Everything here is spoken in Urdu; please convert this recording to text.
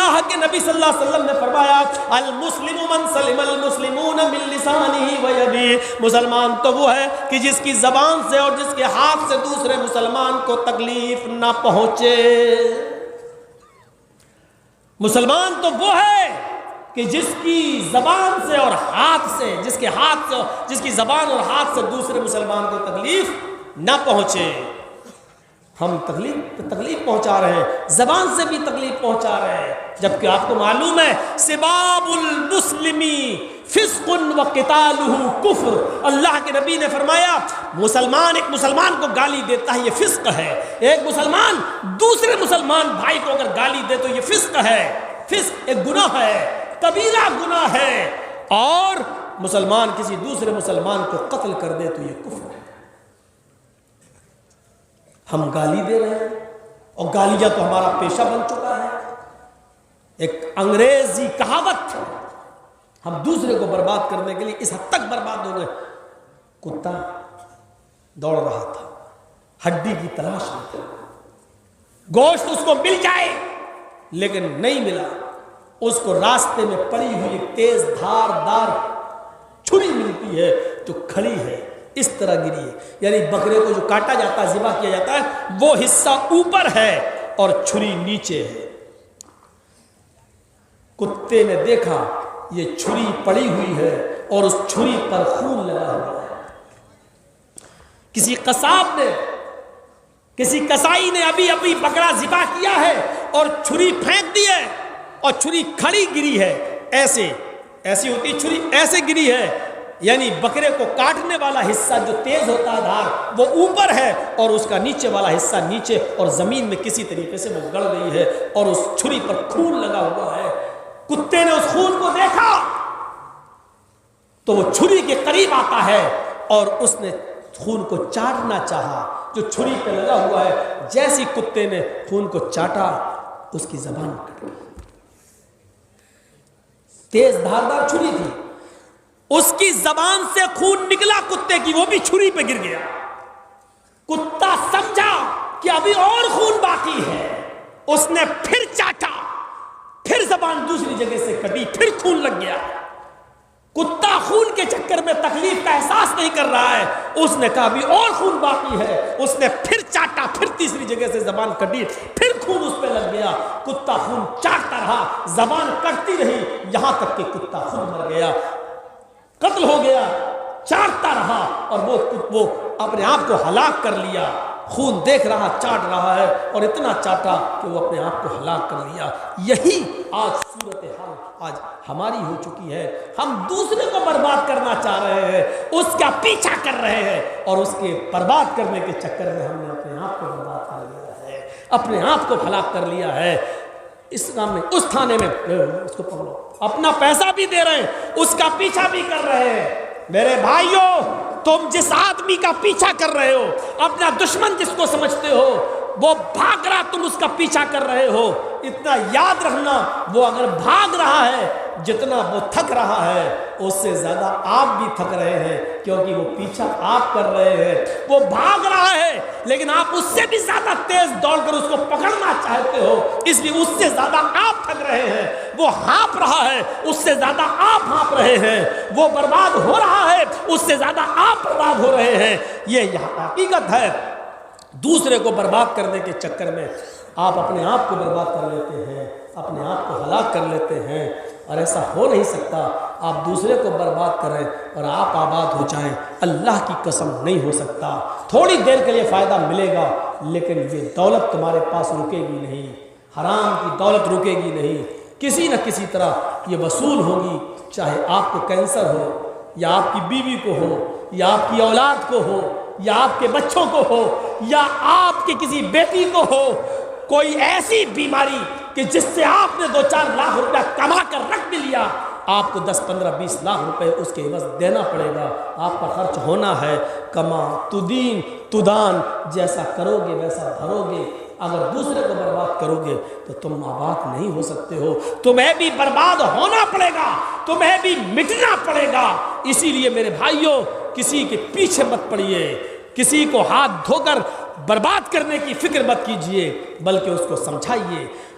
اللہ کے نبی صلی اللہ علیہ وسلم نے فرمایا المسلم من سلم المسلمون من لسانه ويده، مسلمان تو وہ ہے کہ جس کی زبان سے اور جس کے ہاتھ سے دوسرے مسلمان کو تکلیف نہ پہنچے۔ مسلمان تو وہ ہے کہ جس کی زبان سے اور ہاتھ سے، جس کی زبان اور ہاتھ سے دوسرے مسلمان کو تکلیف نہ پہنچے۔ ہم تکلیف پہنچا رہے ہیں، زبان سے بھی تکلیف پہنچا رہے ہیں، جبکہ آپ کو معلوم ہے سباب المسلمی فسق و قتالہ کفر۔ اللہ کے نبی نے فرمایا ایک مسلمان کو گالی دیتا ہے یہ فسق ہے، ایک مسلمان دوسرے مسلمان بھائی کو اگر گالی دے تو یہ فسق ہے، فسق ایک گناہ ہے، کبیرہ گناہ ہے، اور مسلمان کسی دوسرے مسلمان کو قتل کر دے تو یہ کفر ہے۔ ہم گالی دے رہے ہیں، اور گالیاں تو ہمارا پیشہ بن چکا ہے، ایک انگریزی کہاوت ہے۔ ہم دوسرے کو برباد کرنے کے لیے اس حد تک برباد ہو گئے۔ کتا دوڑ رہا تھا، ہڈی کی تلاش میں تھا، گوشت اس کو مل جائے لیکن نہیں ملا، اس کو راستے میں پڑی ہوئی ایک تیز دھار چھری ملتی ہے جو کھڑی ہے، اس طرح گری ہے، یعنی بکرے کو جو کاٹا جاتا ہے، ذبح کیا جاتا ہے، وہ حصہ اوپر ہے اور چھری نیچے ہے۔ کتے نے دیکھا یہ چھری پڑی ہوئی ہے اور اس چھری پر خون لگا ہوا ہے۔ کسی قصاب نے، کسی کسائی نے ابھی بکرا ذبح کیا ہے اور چھری پھینک دی ہے، اور چھری کھڑی گری ہے، ایسی ہوتی چھری ایسے گری ہے، یعنی بکرے کو کاٹنے والا حصہ جو تیز ہوتا ہے دھار وہ اوپر ہے اور اس کا نیچے والا حصہ نیچے، اور زمین میں کسی طریقے سے وہ گڑ گئی ہے اور اس چھری پر خون لگا ہوا ہے۔ کتے نے اس خون کو دیکھا تو وہ چھری کے قریب آتا ہے اور اس نے خون کو چاٹنا چاہا جو چھری پہ لگا ہوا ہے۔ جیسی کتے نے خون کو چاٹا اس کی زبان کٹ گئی، تیز دھاردار چھری تھی، اس کی زبان سے خون نکلا کتے کی، وہ بھی چھری پہ گر گیا۔ کتا سمجھا کہ ابھی اور خون باقی ہے، اس نے پھر چاٹا، پھر زبان دوسری جگہ سے کٹی، پھر خون لگ گیا۔ کتا خون کے چکر میں تکلیف کا احساس نہیں کر رہا ہے، اس نے کہا ابھی اور خون باقی ہے، اس نے پھر چاٹا، پھر تیسری جگہ سے زبان کٹی، پھر خون اس پہ لگ گیا۔ کتا خون چاٹتا رہا، زبان کٹتی رہی، یہاں تک کہ کتا خود مر گیا، قتل ہو گیا۔ چاٹتا رہا اور وہ اپنے آپ کو ہلاک کر لیا، خون دیکھ رہا، چاٹ رہا ہے، اور اتنا چاٹا کہ وہ اپنے آپ کو ہلاک کر لیا۔ یہی آج صورتحال آج ہماری ہو چکی ہے۔ ہم دوسرے کو برباد کرنا چاہ رہے ہیں، اس کا پیچھا کر رہے ہیں، اور اس کے برباد کرنے کے چکر میں ہم نے اپنے آپ کو برباد کر لیا ہے، اپنے آپ کو ہلاک کر لیا ہے۔ اس کام میں، اس تھانے میں اس کو پکڑو، اپنا پیسہ بھی دے رہے ہیں، اس کا پیچھا بھی کر رہے ہیں۔ میرے بھائیوں، تم جس آدمی کا پیچھا کر رہے ہو، اپنا دشمن جس کو سمجھتے ہو، وہ بھاگ رہا، تم اس کا پیچھا کر رہے ہو، اتنا یاد رکھنا وہ اگر بھاگ رہا ہے، جتنا وہ تھک رہا ہے اس سے زیادہ آپ بھی تھک رہے ہیں، کیونکہ وہ پیچھا آپ کر رہے ہیں۔ وہ بھاگ رہا ہے لیکن آپ اس سے بھی زیادہ تیز دوڑ کر اس کو پکڑنا چاہتے ہو، اس لیے اس سے زیادہ آپ تھک رہے ہیں۔ وہ ہانپ رہا ہے، اس سے زیادہ آپ ہانپ رہے ہیں۔ وہ برباد ہو رہا ہے، اس سے زیادہ آپ برباد ہو رہے ہیں۔ یہ حقیقت ہے۔ دوسرے کو برباد کرنے کے چکر میں آپ اپنے آپ کو برباد کر لیتے ہیں، اپنے آپ کو ہلاک کر لیتے ہیں، اور ایسا ہو نہیں سکتا۔ آپ دوسرے کو برباد کریں اور آپ آباد ہو جائیں، اللہ کی قسم نہیں ہو سکتا۔ تھوڑی دیر کے لیے فائدہ ملے گا لیکن یہ دولت تمہارے پاس رکے گی نہیں، حرام کی دولت رکے گی نہیں، کسی نہ کسی طرح یہ وصول ہوگی، چاہے آپ کو کینسر ہو، یا آپ کی بیوی کو ہو، یا آپ کی اولاد کو ہو، یا آپ کے بچوں کو ہو، یا آپ کے کسی بیٹی کو ہو، کوئی ایسی بیماری کہ جس سے آپ نے 2-4 لاکھ روپیہ کما کر رکھ بھی لیا، آپ کو 10, 15, 20 لاکھ روپے اس کے عوض دینا پڑے گا۔ آپ کا خرچ ہونا ہے۔ کما تدین تدان، جیسا کرو گے ویسا بھرو گے۔ اگر دوسرے کو برباد کرو گے تو تم آباد نہیں ہو سکتے ہو، تمہیں بھی برباد ہونا پڑے گا، تمہیں بھی مٹنا پڑے گا۔ اسی لیے میرے بھائیوں، کسی کے پیچھے مت پڑیے، کسی کو ہاتھ دھو کر برباد کرنے کی فکر مت کیجیے، بلکہ اس کو سمجھائیے،